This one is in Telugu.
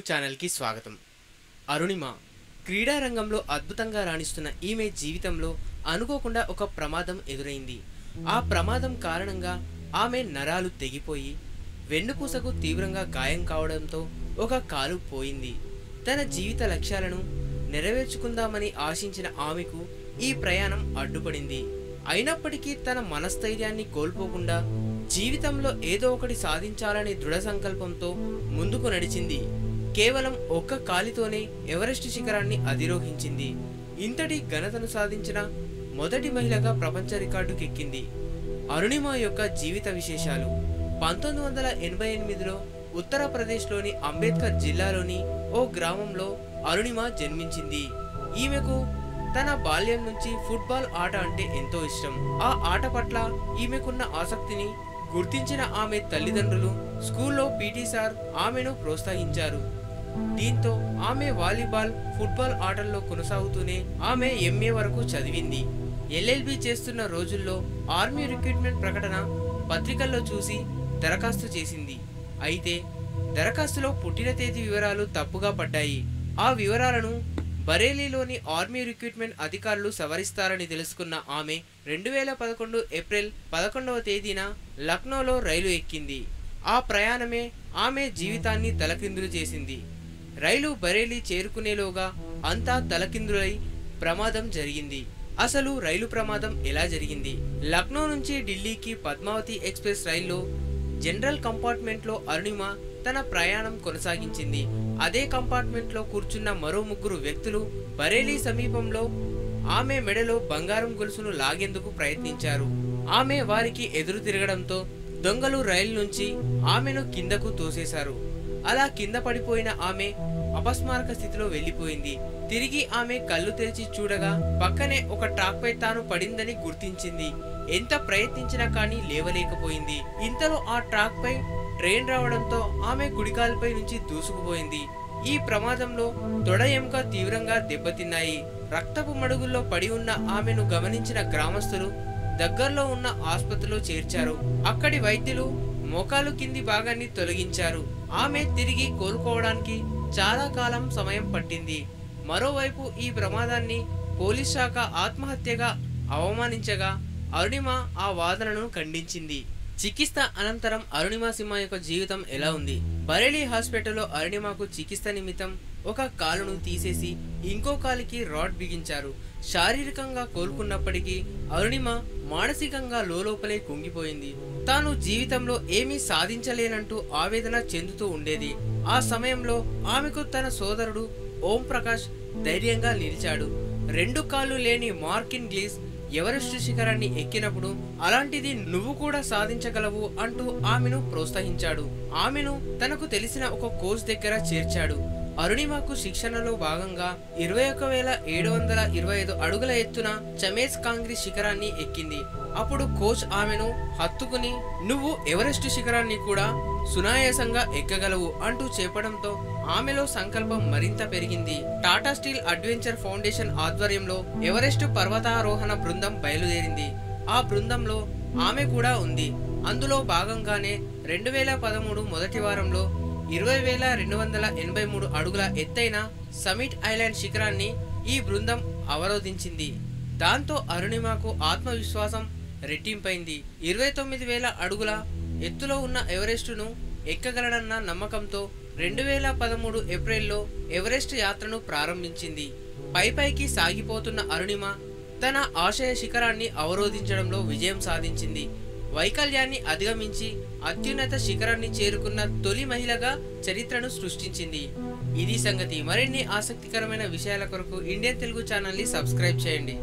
ఛానల్ కి స్వాగతం। అరుణిమ క్రీడా రంగంలో అద్భుతంగా రాణిస్తున్న ఈమె జీవితంలో అనుకోకుండా ఒక ప్రమాదం ఎదురైంది। ఆ ప్రమాదం కారణంగా ఆమె నరాలు తెగిపోయి వెన్నుపూసకు తీవ్రంగా గాయం కావడంతో ఒక కాలు పోయింది। తన జీవిత లక్ష్యాలను నెరవేర్చుకుందామని ఆశించిన ఆమెకు ఈ ప్రయాణం అడ్డుపడింది। అయినప్పటికీ తన మనస్థైర్యాన్ని కోల్పోకుండా జీవితంలో ఏదో ఒకటి సాధించాలనే దృఢ సంకల్పంతో ముందుకు నడిచింది। కేవలం ఒక్క కాలితోనే ఎవరెస్ట్ శిఖరాన్ని అధిరోహించింది। ఇంతటి ఘనతను సాధించిన మొదటి మహిళగా ప్రపంచ రికార్డుకెక్కింది। అరుణిమ యొక్క జీవిత విశేషాలు 1988లో ఉత్తరప్రదేశ్లోని అంబేద్కర్ జిల్లాలోని ఓ గ్రామంలో అరుణిమ జన్మించింది। ఈమెకు తన బాల్యం నుంచి ఫుట్బాల్ ఆట అంటే ఎంతో ఇష్టం। ఆ ఆట పట్ల ఈమెకున్న ఆసక్తిని గుర్తించిన ఆమె తల్లిదండ్రులు స్కూల్లో పీటీ సార్ ఆమెను ప్రోత్సహించారు। దీంతో ఆమె వాలీబాల్, ఫుట్బాల్ ఆటల్లో కొనసాగుతూనే ఆమె ఎంఏ వరకు చదివింది। ఎల్ఎల్బి చేస్తున్న రోజుల్లో ఆర్మీ రిక్రూట్మెంట్ ప్రకటన పత్రికల్లో చూసి దరఖాస్తు చేసింది। అయితే దరఖాస్తులో పుట్టిన తేదీ వివరాలు తప్పుగా పడ్డాయి। ఆ వివరాలను బరేలీలోని ఆర్మీ రిక్రూట్మెంట్ అధికారులు సవరిస్తారని తెలుసుకున్న ఆమె 2011 ఏప్రిల్ 11వ తేదీన లక్నోలో రైలు ఎక్కింది। ఆ ప్రయాణమే ఆమె జీవితాన్ని తలకిందులు చేసింది। రైలు బరేలీ చేరుకునేలోగా అంతా తలకిందులై ప్రమాదం జరిగింది। అసలు రైలు ప్రమాదం ఎలా జరిగింది? లక్నో నుంచి ఢిల్లీకి పద్మావతి ఎక్స్ప్రెస్ రైల్లో జనరల్ కంపార్ట్మెంట్లో అరుణిమ తన ప్రయాణం కొనసాగించింది। అదే కంపార్ట్మెంట్లో కూర్చున్న మరో ముగ్గురు వ్యక్తులు బరేలీ సమీపంలో ఆమె మెడలో బంగారం గొలుసును లాగేందుకు ప్రయత్నించారు। ఆమె వారికి ఎదురు తిరగడంతో దొంగలు రైలు నుంచి ఆమెను కిందకు తోసేశారు। అలా కింద పడిపోయిన ఆమె అపస్మారక స్థితిలో వెళ్లిపోయింది। తిరిగి ఆమె కళ్ళు తెరిచి చూడగా పక్కనే ఒక ట్రాక్ పై తాను పడిందని గుర్తించింది। ఎంత ప్రయత్నించినా కానీ లేవలేకపోయింది। ఇంతలో ఆ ట్రాక్ పై ట్రైన్ రావడంతో ఆమె కుడికాలుపై నుంచి దూసుకుపోయింది। ఈ ప్రమాదంలో తొడ ఎముక తీవ్రంగా దెబ్బతిన్నాయి। రక్తపు మడుగుల్లో పడి ఉన్న ఆమెను గమనించిన గ్రామస్తులు దగ్గరలో ఉన్న ఆసుపత్రిలో చేర్చారు। అక్కడి వైద్యులు మోకాలు కింది భాగాన్ని తొలగించారు। ఆమె తిరిగి కోలుకోవడానికి చాలా కాలం సమయం పట్టింది। మరోవైపు ఈ ప్రమాదాన్ని పోలీస్ శాఖ ఆత్మహత్యగా అవమానించగా అరుణిమ ఆ వాదనను ఖండించింది। చికిత్స అనంతరం అరుణిమ సింహ యొక్క జీవితం ఎలా ఉంది? బరేలీ హాస్పిటల్లో అరుణిమకు చికిత్స నిమిత్తం ఒక కాలును తీసేసి ఇంకో కాలికి రాడ్ బిగించారు। శారీరకంగా కోలుకున్నప్పటికీ అరుణిమ మానసికంగా లోపలే కుంగిపోయింది। తాను జీవితంలో ఏమీ సాధించలేనంటూ ఆవేదన చెందుతూ ఉండేది। ఆ సమయంలో ఆమెకు తన సోదరుడు ఓం ప్రకాష్ ధైర్యంగా నిలిచాడు। రెండు కాళ్ళు లేని మార్కిన్ గ్లీస్ ఎవరెస్ట్ శిఖరాన్ని ఎక్కినప్పుడు అలాంటిది నువ్వు కూడా సాధించగలవు అంటూ ఆమెను ప్రోత్సహించాడు। ఆమెను తనకు తెలిసిన ఒక కోచ్ దగ్గర చేర్చాడు। అరుణిమకు శిక్షణలో భాగంగా 21,725 అడుగుల ఎత్తున చమేజ్ కాంగ్రీ శిఖరాన్ని ఎక్కింది। అప్పుడు కోచ్ ఆమెను హత్తుకుని నువ్వు ఎవరెస్ట్ శిఖరాన్ని కూడా సునాయాసంగా ఎక్కగలవు అంటూ చెప్పడంతో ఆమెలో సంకల్పం మరింత పెరిగింది। టాటా స్టీల్ అడ్వెంచర్ ఫౌండేషన్ ఆధ్వర్యంలో ఎవరెస్ట్ పర్వతారోహణ బృందం బయలుదేరింది। ఆ బృందంలో ఆమె కూడా ఉంది। అందులో భాగంగానే 2013 మొదటి వారంలో 20,283 అడుగుల ఎత్తైన సమిట్ ఐలాండ్ శిఖరాన్ని ఈ బృందం అవరోధించింది। దాంతో అరుణిమకు ఆత్మవిశ్వాసం రెట్టింపైంది। 29,000 అడుగుల ఎత్తులో ఉన్న ఎవరెస్టును ఎక్కగలడన్న నమ్మకంతో 2013 ఏప్రిల్లో ఎవరెస్ట్ యాత్రను ప్రారంభించింది। పైకి సాగిపోతున్న అరుణిమ తన ఆశయ శిఖరాన్ని అవరోధించడంలో విజయం సాధించింది। వైకల్యాన్ని అధిగమించి అత్యున్నత శిఖరాన్ని చేరుకున్న తొలి మహిళగా చరిత్రను సృష్టించింది। ఇది సంగతి। మరిన్ని ఆసక్తికరమైన విషయాల కొరకు ఇండియన్ తెలుగు ఛానల్ని సబ్స్క్రైబ్ చేయండి।